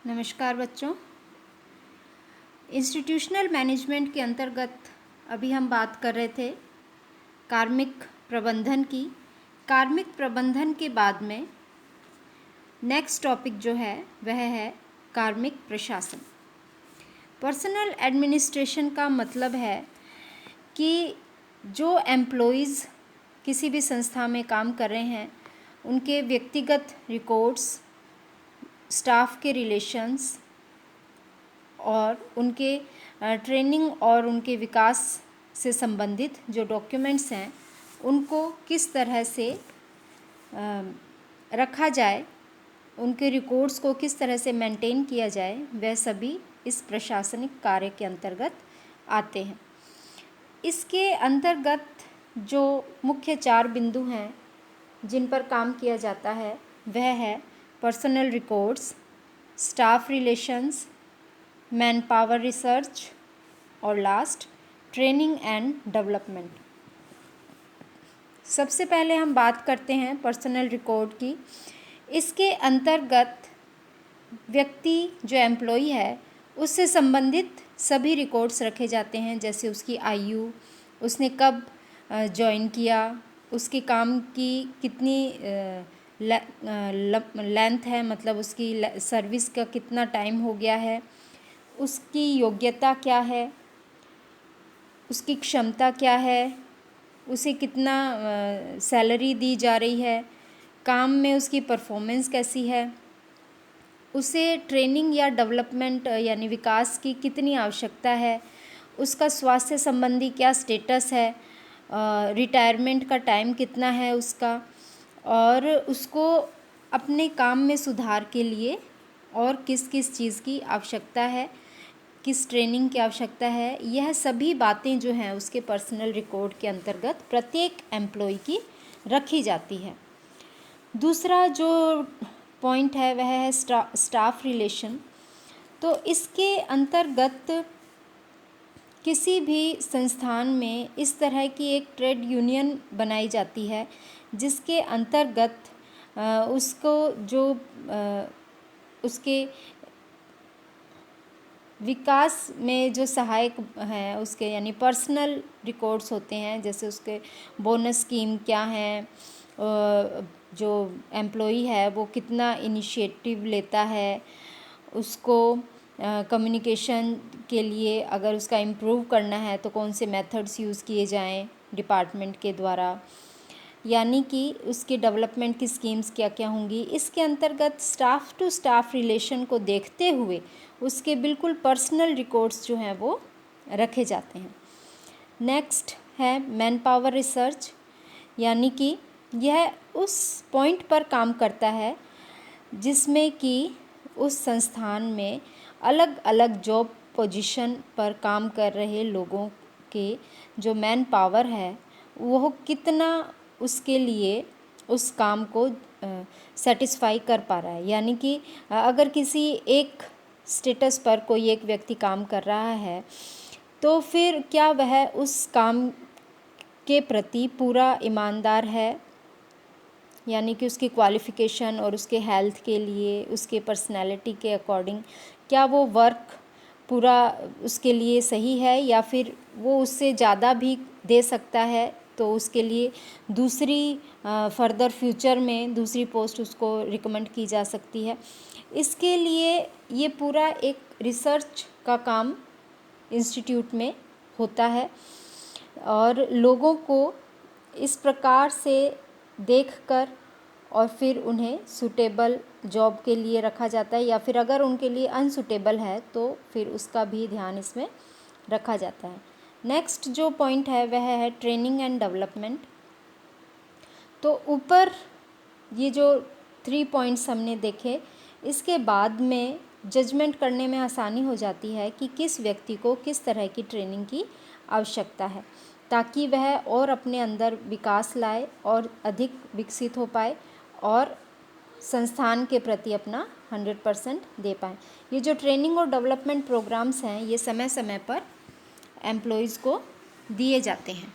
नमस्कार बच्चों। Institutional management के अंतर्गत अभी हम बात कर रहे थे कार्मिक प्रबंधन की। कार्मिक प्रबंधन के बाद में नेक्स्ट टॉपिक जो है वह है कार्मिक प्रशासन। पर्सनल एडमिनिस्ट्रेशन का मतलब है कि जो एम्प्लॉइज़ किसी भी संस्था में काम कर रहे हैं उनके व्यक्तिगत रिकॉर्ड्स, स्टाफ के रिलेशंस और उनके ट्रेनिंग और उनके विकास से संबंधित जो डॉक्यूमेंट्स हैं उनको किस तरह से रखा जाए, उनके रिकॉर्ड्स को किस तरह से मेंटेन किया जाए, वह सभी इस प्रशासनिक कार्य के अंतर्गत आते हैं। इसके अंतर्गत जो मुख्य 4 बिंदु हैं जिन पर काम किया जाता है वह है personal records, staff relations, man power research और लास्ट ट्रेनिंग एंड डेवलपमेंट। सबसे पहले हम बात करते हैं पर्सनल रिकॉर्ड की। इसके अंतर्गत व्यक्ति जो एम्प्लॉई है उससे संबंधित सभी रिकॉर्ड्स रखे जाते हैं, जैसे उसकी आयु, उसने कब ज्वाइन किया, उसके काम की कितनी लेंथ है, मतलब उसकी सर्विस का कितना टाइम हो गया है, उसकी योग्यता क्या है, उसकी क्षमता क्या है, उसे कितना सैलरी दी जा रही है, काम में उसकी परफॉर्मेंस कैसी है, उसे ट्रेनिंग या डेवलपमेंट यानी विकास की कितनी आवश्यकता है, उसका स्वास्थ्य संबंधी क्या स्टेटस है, रिटायरमेंट का टाइम कितना है उसका, और उसको अपने काम में सुधार के लिए और किस किस चीज़ की आवश्यकता है, किस ट्रेनिंग की आवश्यकता है, यह सभी बातें जो हैं उसके पर्सनल रिकॉर्ड के अंतर्गत प्रत्येक एम्प्लॉय की रखी जाती है। दूसरा जो पॉइंट है वह है स्टाफ रिलेशन। तो इसके अंतर्गत किसी भी संस्थान में इस तरह की एक ट्रेड यूनियन बनाई जाती है जिसके अंतर्गत उसको जो उसके विकास में जो सहायक हैं उसके यानी पर्सनल रिकॉर्ड्स होते हैं, जैसे उसके बोनस स्कीम क्या है, जो एम्प्लॉई है वो कितना इनिशिएटिव लेता है, उसको कम्युनिकेशन के लिए अगर उसका इम्प्रूव करना है तो कौन से मेथड्स यूज़ किए जाएं डिपार्टमेंट के द्वारा, यानी कि उसके डेवलपमेंट की स्कीम्स क्या क्या होंगी। इसके अंतर्गत स्टाफ टू स्टाफ रिलेशन को देखते हुए उसके बिल्कुल पर्सनल रिकॉर्ड्स जो हैं वो रखे जाते हैं। नेक्स्ट है मैन पावर रिसर्च, यानी कि यह उस पॉइंट पर काम करता है जिसमें कि उस संस्थान में अलग अलग जॉब पोजीशन पर काम कर रहे लोगों के जो मैन पावर है वह कितना उसके लिए उस काम को सेटिस्फाई कर पा रहा है, यानी कि अगर किसी एक स्टेटस पर कोई एक व्यक्ति काम कर रहा है तो फिर क्या वह उस काम के प्रति पूरा ईमानदार है, यानी कि उसकी क्वालिफ़िकेशन और उसके हेल्थ के लिए, उसके पर्सनैलिटी के अकॉर्डिंग क्या वो वर्क पूरा उसके लिए सही है, या फिर वो उससे ज़्यादा भी दे सकता है तो उसके लिए दूसरी फर्दर फ्यूचर में दूसरी पोस्ट उसको रिकमेंड की जा सकती है। इसके लिए ये पूरा एक रिसर्च का काम इंस्टीट्यूट में होता है और लोगों को इस प्रकार से देखकर और फिर उन्हें सूटेबल जॉब के लिए रखा जाता है, या फिर अगर उनके लिए अनसूटेबल है तो फिर उसका भी ध्यान इसमें रखा जाता है। नेक्स्ट जो पॉइंट है वह है ट्रेनिंग एंड डेवलपमेंट। तो ऊपर ये जो 3 पॉइंट्स हमने देखे, इसके बाद में जजमेंट करने में आसानी हो जाती है कि किस व्यक्ति को किस तरह की ट्रेनिंग की आवश्यकता है ताकि वह और अपने अंदर विकास लाए और अधिक विकसित हो पाए और संस्थान के प्रति अपना 100% दे पाएँ। ये जो ट्रेनिंग और डेवलपमेंट प्रोग्राम्स हैं ये समय समय पर एम्प्लॉइज़ को दिए जाते हैं।